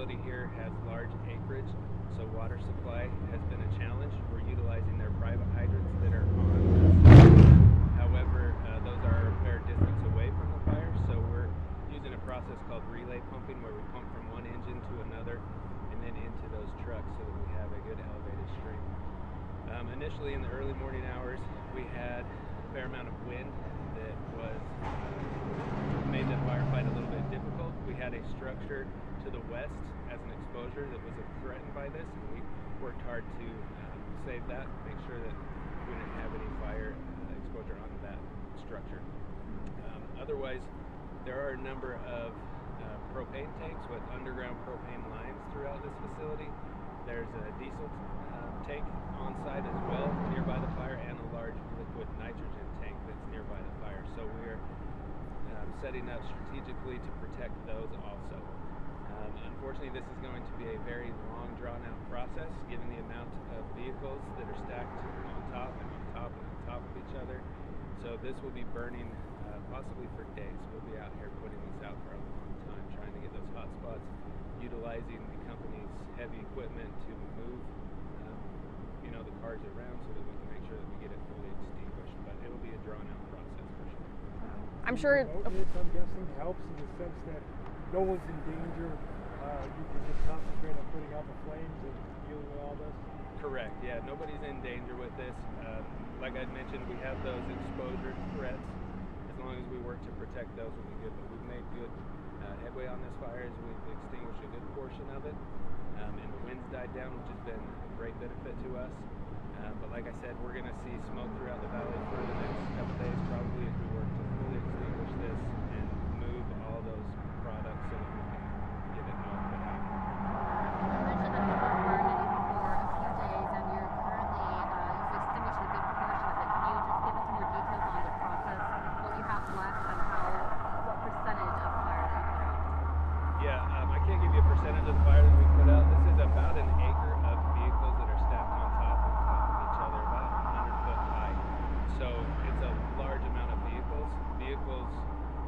facility here has large acreage, so water supply has been a challenge. We're utilizing their private hydrants that are on. However, those are a fair distance away from the fire, so we're using a process called relay pumping, where we pump from one engine to another and then into those trucks so that we have a good elevated stream. Initially, in the early morning hours, we had a fair amount of wind that was made the firefight a little bit difficult. We had a structure to the west as an exposure that was threatened by this, and we worked hard to save that, make sure that we didn't have any fire exposure onto that structure. Otherwise, there are a number of propane tanks with underground propane lines throughout this facility. There's a diesel tank on site as well nearby the fire, and a large liquid nitrogen tank that's nearby the fire. So we're setting up strategically to protect those also. Unfortunately, this is going to be a very long, drawn-out process, given the amount of vehicles that are stacked on top and on top and on top of each other. So this will be burning possibly for days. We'll be out here putting this out for a long time, trying to get those hot spots, utilizing the company's heavy equipment to move the cars around so that we can make sure that we get it fully extinguished. But it'll be a drawn-out process for sure. I'm sure Remoteness, I'm guessing, helps in the sense that no one's in danger. You can just concentrate on putting out the flames and dealing with all this. Correct. Yeah, nobody's in danger with this. Like I mentioned, we have those exposure threats. As long as we work to protect those, we'll be good. But we've made good headway on this fire as we've extinguished a good portion of it. And the winds died down, which has been a great benefit to us. But like I said, we're going to see smoke throughout the valley for the next couple days, probably, as we work to fully extinguish this and move all those products so that we can get it all put out. You mentioned that you've been burning for a few days, and you're currently you've extinguished a good portion of it. Can you just give us more details on the process, what you have left, and what percentage of fire that you put out? Yeah, I can't give you a percentage of the fire that we put out. This is about an acre of vehicles that are stacked on top of each other, about 100 foot high. So it's a large amount of vehicles. Vehicles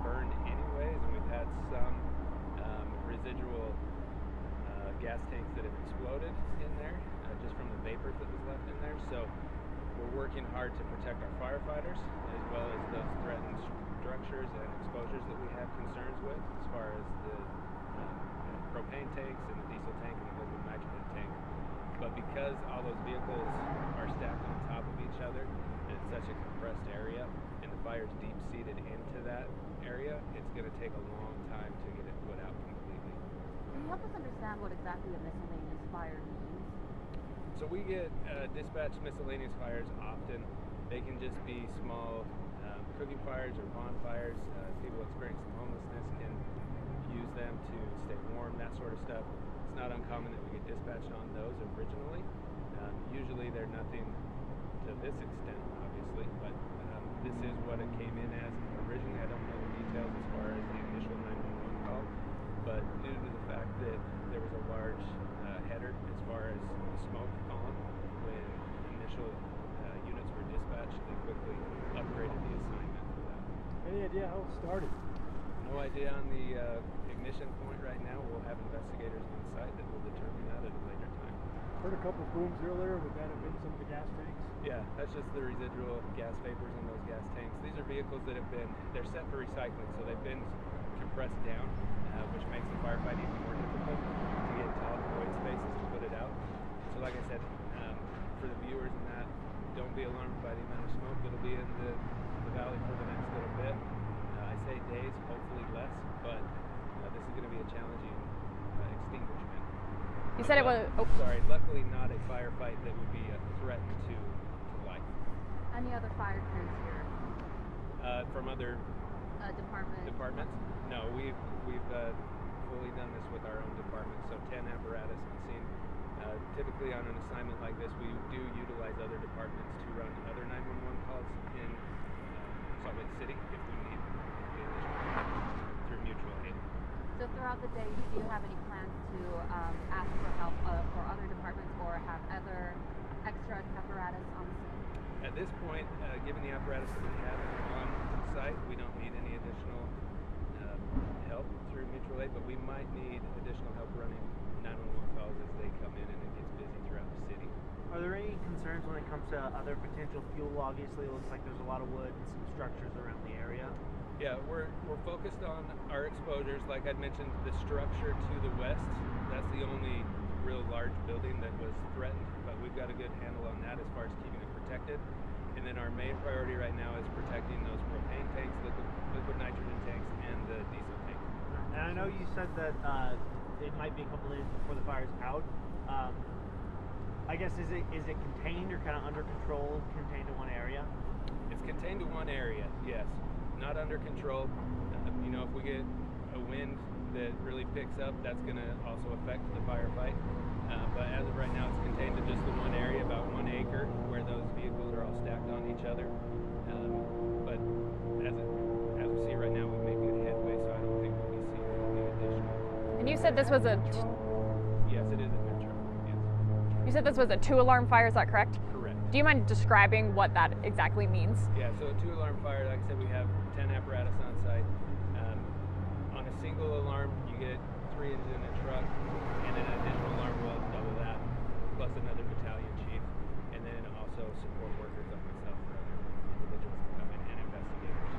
burn anyways, and we've had some residual gas tanks that have exploded in there, just from the vapors that was left in there. So we're working hard to protect our firefighters, as well as those threatened structures and exposures that we have concerns with, as far as the propane tanks and the diesel tank and the liquid nitrogen tank. But because all those vehicles are stacked on top of each other, and it's such a compressed area, and the fire's deep-seated into that area, it's going to take a long time to get it put out completely. Can you help us understand what exactly a miscellaneous fire means? So we get dispatched miscellaneous fires often. They can just be small cooking fires or bonfires. People experiencing homelessness can use them to stay warm, that sort of stuff. It's not uncommon that we get dispatched on those originally. Usually they're nothing to this extent, obviously, but this is what it came in as originally. I don't know the details as far as the initial 911 call, but due to the fact that there was a large header as far as smoke on when initial units were dispatched, they quickly upgraded the assignment for that. Any idea how it started? No idea on the ignition point right now. We'll have investigators on site that will determine that at a later time. Heard a couple booms earlier. Would that have been some of the gas tanks? Yeah, that's just the residual gas vapors in those gas tanks. These are vehicles that have been, they're set for recycling, so they've been compressed down, which makes the firefight even more difficult to get into all the void spaces to put it out. So like I said, for the viewers and that, don't be alarmed by the amount of smoke that'll be in the valley for the next little bit. I say days, hopefully less, but this is going to be a challenging extinguishment. you said it was. Oh. Sorry, luckily not a firefight that would be a threat to life. Any other fire crews here? From other departments? No, we've fully done this with our own department, so 10 apparatus on scene. Typically on an assignment like this, we do utilize other departments to run other 911 calls in Salt Lake City if we need the additional through mutual aid. So throughout the day, do you have any plans to ask for help for other departments or have other extra apparatus on scene? At this point, given the apparatus that we have on site, we don't need any additional help through mutual aid, but we might need additional help running 911 calls as they come in and it gets busy throughout the city. Are there any concerns when it comes to other potential fuel? Obviously, it looks like there's a lot of wood and some structures around the area. Yeah, we're focused on our exposures. Like I'd mentioned, the structure to the west, that's the only real large building that was threatened, but we've got a good handle on that as far as keeping it protected. And then our main priority right now is protecting those propane tanks, liquid nitrogen tanks, and the diesel tank. And I know you said that it might be a couple days before the fire's out. I guess is it contained or kind of under control, contained to one area? It's contained to one area, yes. Not under control. You know, if we get a wind that really picks up, that's going to also affect the firefight. But as of right now, it's contained to just the one area, about 1 acre, where those vehicles are all stacked on each other. But as we see right now, we've made good headway, so I don't think we'll be seeing anything additional. And you said this was a Yes, it is a metro. Yes. you said this was a 2-alarm fire. Is that correct? Correct. Do you mind describing what that exactly means? Yeah, so a 2-alarm fire, like I said, we have 10 apparatus on site. On a single alarm, you get 3 engine in a truck, and then an additional alarm will double that, plus another battalion chief, and then also support workers like myself or other individuals that come in and investigators.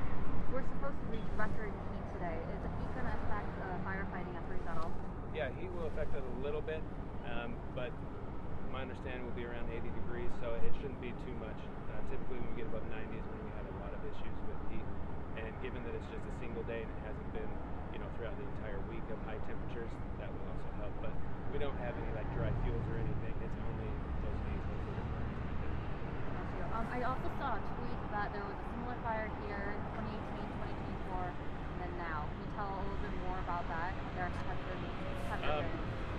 We're supposed to reach record heat today. Is the heat going to affect firefighting efforts at all? Yeah, heat will affect it a little bit, but my understanding will be around 80 degrees, so it shouldn't be too much. Typically when we get above 90 is when we had a lot of issues with heat, and given that it's just a single day and it hasn't been, you know, throughout the entire week of high temperatures, that will also help. But we don't have any like dry fuels or anything. It's only those diesels that are burning. I also saw a tweet that there was a similar fire here in 2018, 2024, and then now. Can you tell a little bit more about that?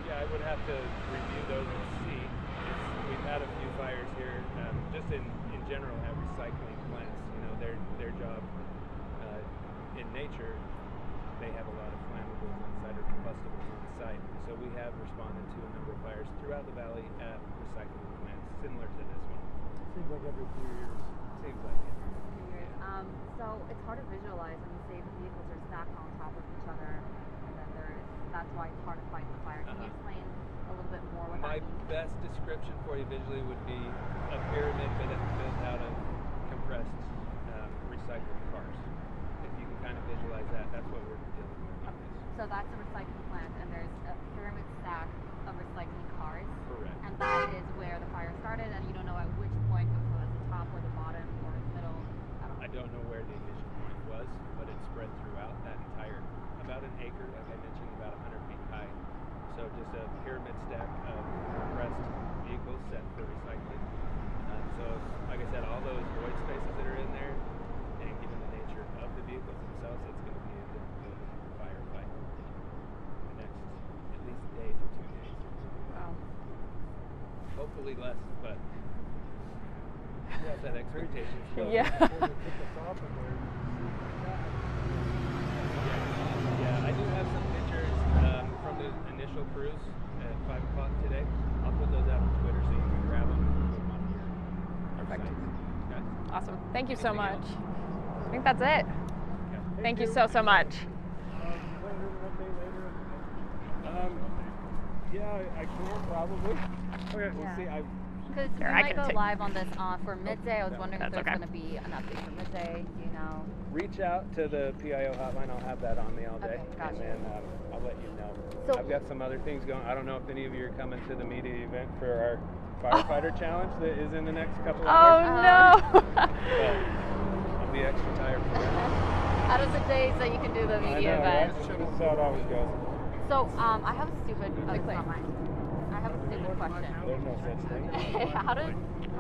Yeah, I would have to review those and see. We've had a few fires here, just in general at recycling plants. You know, their job in nature, they have a lot of flammables inside or combustibles on site. So we have responded to a number of fires throughout the valley at recycling plants, similar to this one. Seems like every few years. Seems like it. So it's hard to visualize when you say the vehicles are stacked on top of each other, and then that's why it's hard to fight the fire. Can you explain a little bit more what My that means? best description for you visually would be a pyramid built out of compressed recycled cars. If you can kind of visualize that, that's what we're dealing with. Okay. So that's a recycling plant, and there's a pyramid stack of recycling cars. Correct. And that is where the fire started, and you don't know at which point, if it was the top or the bottom or the middle. I don't know where the ignition point was, but it spread throughout that entire, about an acre, like I mentioned, about 100 feet high. So just a pyramid stack of compressed vehicles set for recycling. So like I said, all those void spaces that are in there, and given the nature of the vehicles themselves, it's going to be a difficult firefight the next at least day to 2 days. Wow. Hopefully less, but set expectations. Yeah. Yeah, I do have some pictures from the initial cruise at 5 o'clock today. I'll put those out on Twitter so you can grab them and put them on our Perfect. site. Okay? Awesome. Thank you so Anything much. else? I think that's it. Okay. Thank you so much. Yeah, I can probably. Okay, we'll Yeah. see. Because we Here, I might can go take- live on this for midday. I was wondering if That's there's okay. going to be an update for midday. Do you know? Reach out to the PIO hotline. I'll have that on me all day. Okay, gotcha. And then I'll let you know. So- I've got some other things going. I don't know if any of you are coming to the media event for our firefighter challenge that is in the next couple of Oh hours. no! But I'll be extra tired for that. Out of the days that you can do the media I know, event. right? This is how it always goes. So I have a stupid. I have a stupid question. There's no such thing. how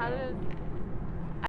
does